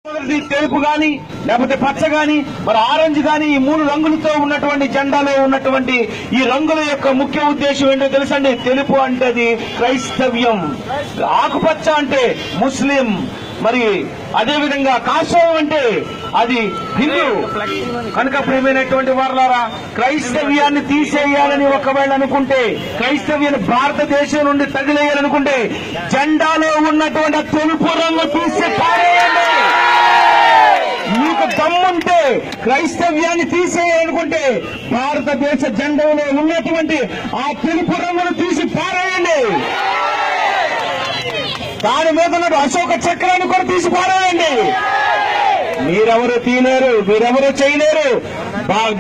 తెలుపు గాని లేకపోతే పచ్చ గాని మరి ఆరెంజ్ గాని ఈ మూడు రంగులతో ఉన్నటువంటి జెండాలో ఉన్నటువంటి ఈ రంగుల యొక్క ముఖ్య ఉద్దేశం ఏంటో తెలుసండి. తెలుపు అంటే అది క్రైస్తవ్యం, ఆకుపచ్చ అంటే ముస్లిం, మరి అదేవిధంగా కాషాయం అంటే అది హిందూ. కనుక ప్రియమైనటువంటి వారలారా, క్రైస్తవ్యాన్ని తీసేయాలని ఒకవేళ అనుకుంటే, క్రైస్తవ్యాన్ని భారతదేశం నుండి తగిలేయాలనుకుంటే జెండాలో ఉన్నటువంటి తెలుపు రంగు తీసి పారేయండి. మీకు దమ్ముంటే క్రైస్తవ్యాన్ని తీసేయాలనుకుంటే భారతదేశ జెండాలో ఉన్నటువంటి ఆ తెలుపు రంగును తీసి పారేయండి. దాని మీద ఉన్న అశోక చక్రాన్ని కూడా తీసి పారేయండి. మీరెవరు తీయలేరు, మీరెవరు చేయలేరు.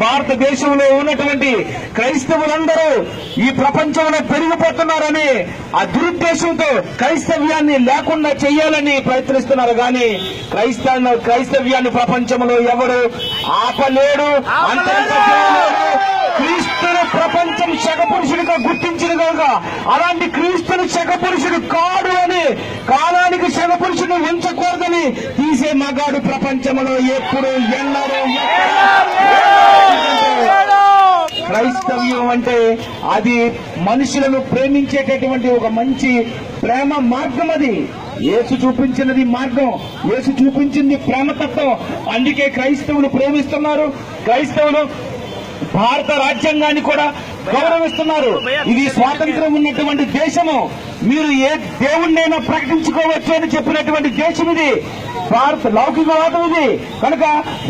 భారతదేశంలో ఉన్నటువంటి క్రైస్తవులందరూ ఈ ప్రపంచంలో పెరిగిపోతున్నారని ఆ దురుద్దేశంతో క్రైస్తవ్యాన్ని లేకుండా చేయాలని ప్రయత్నిస్తున్నారు. కానీ క్రైస్తవ్యాన్ని ప్రపంచంలో ఎవరు ఆపలేడు, అంతరించలేడు. క్రీస్తును ప్రపంచం శకపురుషుడిగా గుర్తించిన కనుక అలాంటి క్రీస్తును శకపురుషుడు కాడు అని, కాలానికి శకపురుషుడు ఉంచకూడదని తీసే మగాడు ప్రపంచంలో ఎప్పుడు ఎన్నడూ. క్రైస్తవ్యం అంటే అది మనుషులను ప్రేమించేటటువంటి ఒక మంచి ప్రేమ మార్గం. అది యేసు చూపించినది మార్గం, యేసు చూపించింది ప్రేమతత్వం. అందుకే క్రైస్తవులు ప్రేమిస్తున్నారు. క్రైస్తవులు భారత రాజ్యాంగాన్ని కూడా గౌరవిస్తున్నారు. ఇది స్వాతంత్రం ఉన్నటువంటి దేశము. మీరు ఏ దేవుణ్ణైనా ప్రకటించుకోవచ్చు అని చెప్పినటువంటి దేశం ఇది. భారత లౌకికవాదం ఇది. కనుక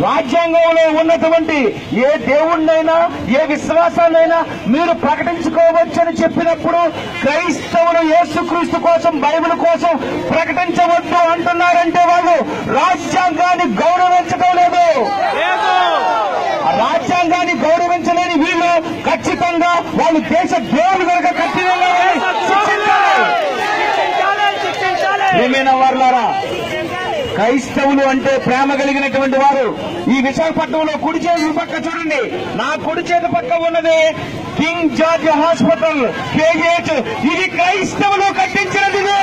రాజ్యాంగంలో ఉన్నటువంటి ఏ దేవుణ్ణైనా ఏ విశ్వాసాన్నైనా మీరు ప్రకటించుకోవచ్చు అని చెప్పినప్పుడు క్రైస్తవులు యేసుక్రీస్తు కోసం, బైబిల్ కోసం ప్రకటించవద్దు అంటున్నారంటే వాళ్ళు రాజ్యాంగాన్ని గౌరవించడం లేదు. రాజ్యాంగాన్ని గౌరవించలేని వీళ్ళు ఖచ్చితంగా వాళ్ళు దేశ దేవుడు కనుక ఏమైనా వారులారా, క్రైస్తవులు అంటే ప్రేమ కలిగినటువంటి వారు. ఈ విశాఖపట్నంలో కుడి చేతి పక్క చూడండి, నా కుడి చేతి పక్క ఉన్నది కింగ్ జార్జ్ హాస్పిటల్ కేజీహెచ్. ఇది క్రైస్తవులు కట్టించినది.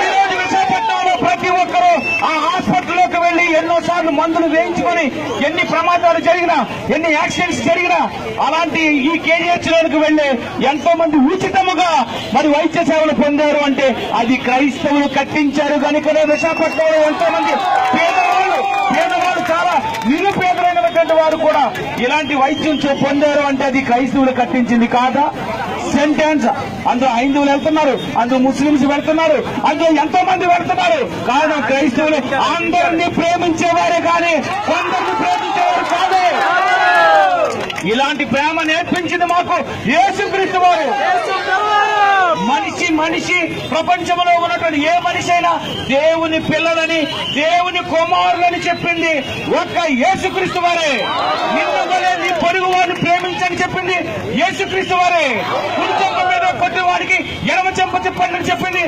ఈరోజు విశాఖపట్నంలో ప్రతి ఒక్కరూ ఆ హాస్పిటల్లోకి వెళ్లి ఎన్నోసార్లు మందులు వేయించుకొని ఎన్ని ప్రమాదాలు జరిగినా, ఎన్ని యాక్సిడెంట్స్ జరిగినా అలాంటి ఈ కేజీహెచ్ లోకి వెళ్లి ఎంతో మంది ఉచితముగా మరి వైద్య సేవలు పొందారు. అంటే అది క్రైస్తవులు కట్టించారు కనుకనే విశాఖపట్నంలో ఎంతో మంది పేదవాళ్ళు చాలా నిరుపేదలైనటువంటి వారు కూడా ఇలాంటి వైద్యం పొందారు. అంటే అది క్రైస్తవులు కట్టించింది కాదా? సెంటెన్స్ అందులో హైందువులు వెళ్తున్నారు, అందులో ముస్లింస్ వెళ్తున్నారు, అందులో ఎంతో మంది వెళ్తున్నారు. కారణం క్రైస్తవులు అందరినీ ప్రేమించేవారే కానీ కొందరిని ప్రేమించేవారు కాదు. ఇలాంటి ప్రేమ నేర్పించింది మాకు యేసుక్రీస్తు వారు. మనిషి ప్రపంచంలో ఉన్నటువంటి ఏ మనిషి అయినా దేవుని పిల్లలని, దేవుని కుమారులని చెప్పింది ఒక్క యేసుక్రీస్తు వారే. నిన్ను వలె నీ పొరుగు వారిని ప్రేమించని చెప్పింది యేసుక్రీస్తు వారే. కుడి చెంప మీద కొట్టిన వారికి ఎడమ చెంప చెప్పండి చెప్పింది